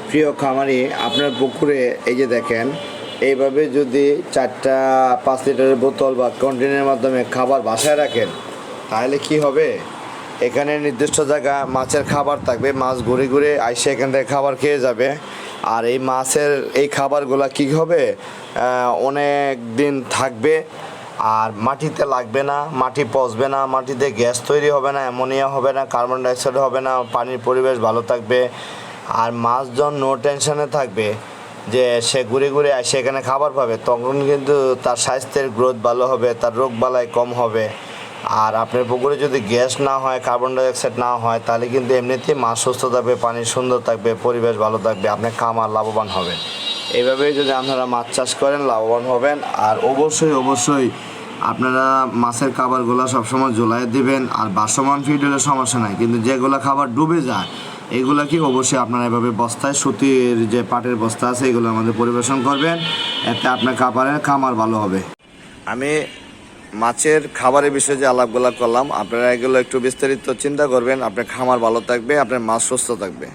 প্রিয় খামারি, আপনার পুকুরে এই যে দেখেন, এইভাবে যদি 4টা 5 লিটারের বোতল বা কন্টেনারের মাধ্যমে খাবার বাসায় রাখেন, তাহলে কি হবে, এখানে নির্দিষ্ট জায়গা মাছের খাবার থাকবে, মাছ ঘুরে ঘুরে আইসে এখান থেকে খাবার খেয়ে যাবে। আর এই মাছের এই খাবারগুলো কী হবে, অনেক দিন থাকবে, আর মাটিতে লাগবে না, মাটি পচবে না, মাটিতে গ্যাস তৈরি হবে না, অ্যামোনিয়া হবে না, কার্বন ডাইঅক্সাইড হবে না, পানির পরিবেশ ভালো থাকবে। আর মাছজন নো টেনশনে থাকবে যে সে ঘুরে ঘুরে আসে এখানে খাবার পাবে, তখন কিন্তু তার স্বাস্থ্যের গ্রোথ ভালো হবে, তার রোগ বালাই কম হবে। আর আপনার পুকুরে যদি গ্যাস না হয়, কার্বন ডাইঅক্সাইড না হয়, তাহলে কিন্তু এমনিতেই মাছ সুস্থ থাকবে, পানি সুন্দর থাকবে, পরিবেশ ভালো থাকবে, আপনি খামার লাভবান হবেন। এইভাবেই যদি আপনারা মাছ চাষ করেন লাভবান হবেন। আর অবশ্যই আপনারা মাছের খাবারগুলো সবসময় ঝোলায় দিবেন। আর ভাসমান ফিড হলে সমস্যা নাই, কিন্তু যেগুলো খাবার ডুবে যায় এগুলো কি অবশ্যই আপনারা এভাবে বস্তায়, সুতির যে পাটের বস্তা আছে এগুলো আমাদের পরিবেশন করবেন, এতে আপনার খামার ভালো হবে। আমি মাছের খাবারের বিষয়ে যে আলাপগুলো করলাম, আপনারা এগুলো একটু বিস্তারিত চিন্তা করবেন, আপনার খামার ভালো থাকবে, আপনার মাছ সুস্থ থাকবে।